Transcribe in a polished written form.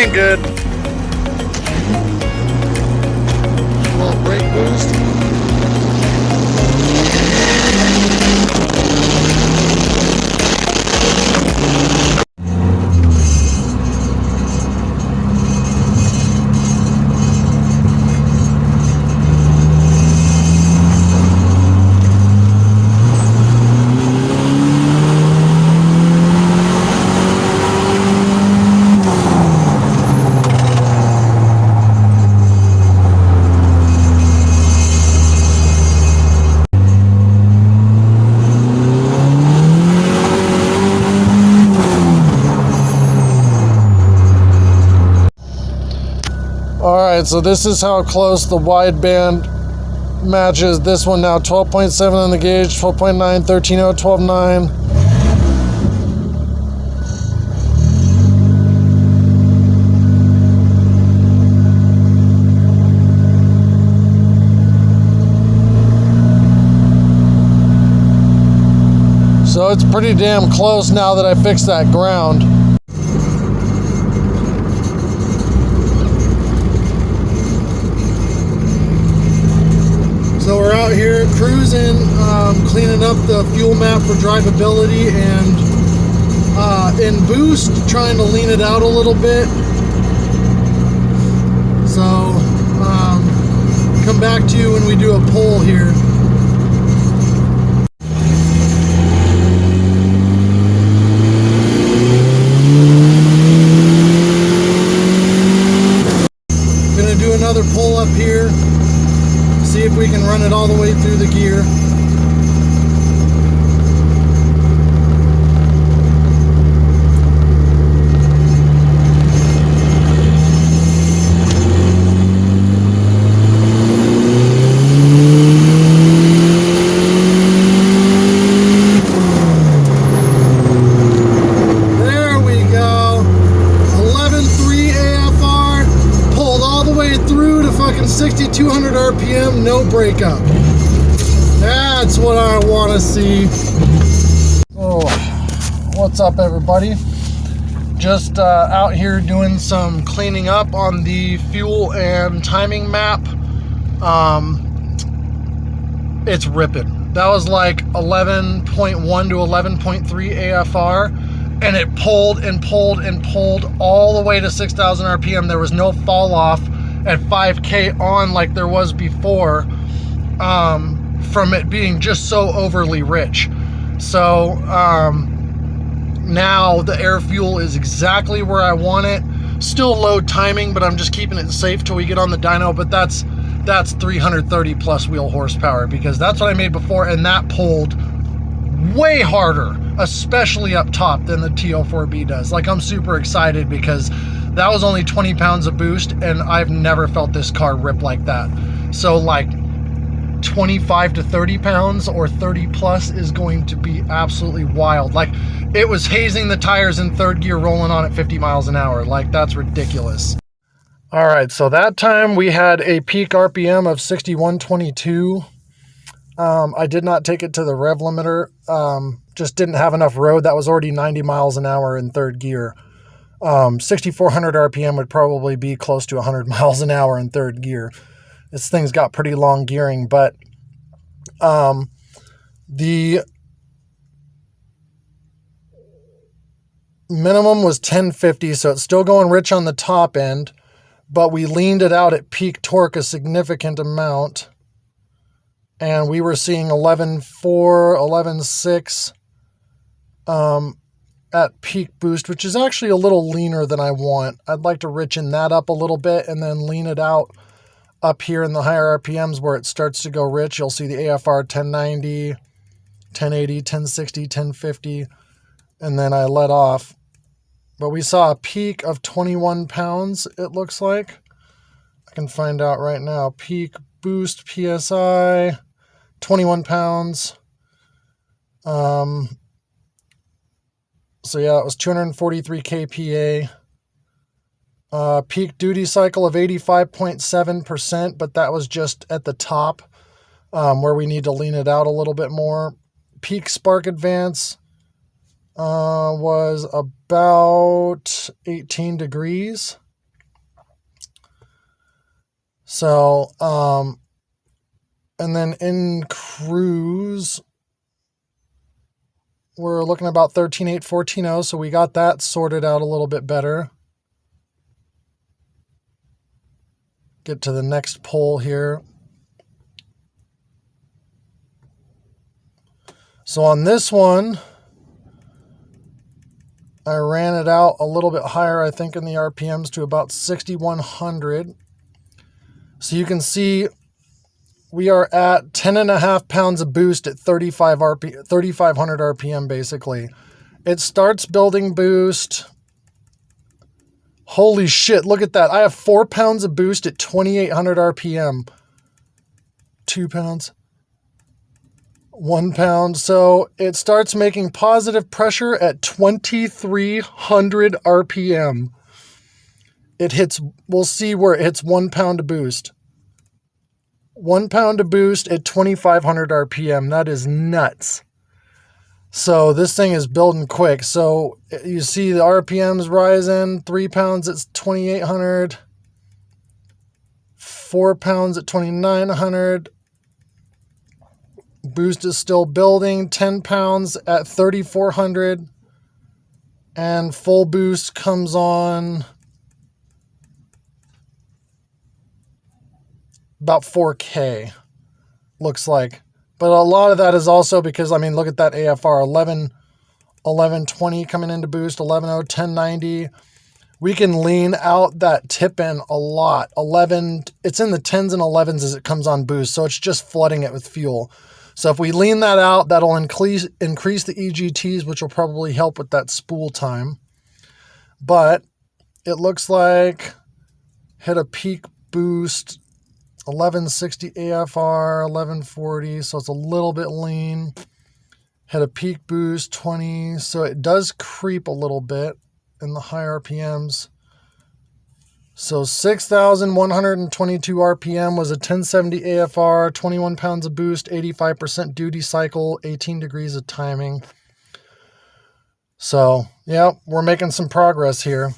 looking good. Little brake boost. Alright, so this is how close the wideband matches this one now. 12.7 on the gauge, 12.9, 13.0, 12.9. So it's pretty damn close now that I fixed that ground. So we're out here cruising, cleaning up the fuel map for drivability, and in boost, trying to lean it out a little bit. So come back to you when we do a pull here. Gonna do another pull up here. See if we can run it all the way through the gear. There we go. 11.3 AFR. Pulled all the way through to fucking 6,200 RPM, no breakup. That's what I want to see. Oh, what's up, everybody? Just out here doing some cleaning up on the fuel and timing map. It's ripping. That was like 11.1 to 11.3 AFR, and it pulled and pulled and pulled all the way to 6,000 RPM. There was no fall off at 5K on like there was before, from it being just so overly rich. So now the air fuel is exactly where I want it. Still low timing, but I'm just keeping it safe till we get on the dyno. But that's 330 plus wheel horsepower, because that's what I made before, and that pulled way harder, especially up top, than the TO4B does. Like, I'm super excited because that was only 20 pounds of boost, and I've never felt this car rip like that. So like 25 to 30 pounds or 30 plus is going to be absolutely wild. Like, it was hazing the tires in third gear rolling on at 50 miles an hour. Like, that's ridiculous. All right, so that time we had a peak RPM of 6122. I did not take it to the rev limiter. Just didn't have enough road. That was already 90 miles an hour in third gear. 6,400 RPM would probably be close to 100 miles an hour in third gear. This thing's got pretty long gearing, but the minimum was 1050, so it's still going rich on the top end, but we leaned it out at peak torque a significant amount, and we were seeing 11.4, 11.6 at peak boost, which is actually a little leaner than I want. I'd like to richen that up a little bit and then lean it out up here in the higher RPMs where it starts to go rich. You'll see the AFR 1090, 1080, 1060, 1050, and then I let off. But we saw a peak of 21 pounds, it looks like. I can find out right now. Peak boost PSI, 21 pounds. So yeah, it was 243 kPa. Peak duty cycle of 85.7%, but that was just at the top, where we need to lean it out a little bit more. Peak spark advance was about 18 degrees. So, and then in cruise, we're looking about 13.8, 14.0, so we got that sorted out a little bit better. Get to the next pole here. So on this one, I ran it out a little bit higher, I think, in the RPMs to about 6,100. So you can see we are at 10.5 pounds of boost at 3,500 RPM, basically. It starts building boost. Holy shit, look at that. I have 4 pounds of boost at 2,800 RPM. 2 pounds. 1 pound. So it starts making positive pressure at 2,300 RPM. It hits, we'll see where it hits 1 pound of boost. 1 pound of boost at 2,500 RPM. That is nuts. So this thing is building quick. So you see the RPMs rising. 3 pounds at 2,800. 4 pounds at 2,900. Boost is still building. 10 pounds at 3,400. And full boost comes on about 4K, looks like. But a lot of that is also because, I mean, look at that AFR, 1120 coming into boost, 11.0, 1090. We can lean out that tip in a lot. 11, it's in the 10s and 11s as it comes on boost, so it's just flooding it with fuel. So if we lean that out, that'll increase the EGTs, which will probably help with that spool time. But it looks like hit a peak boost, 1160 AFR, 1140, so it's a little bit lean. Hit a peak boost, 20, so it does creep a little bit in the high RPMs. So 6,122 RPM was a 1070 AFR, 21 pounds of boost, 85% duty cycle, 18 degrees of timing. So, yeah, we're making some progress here.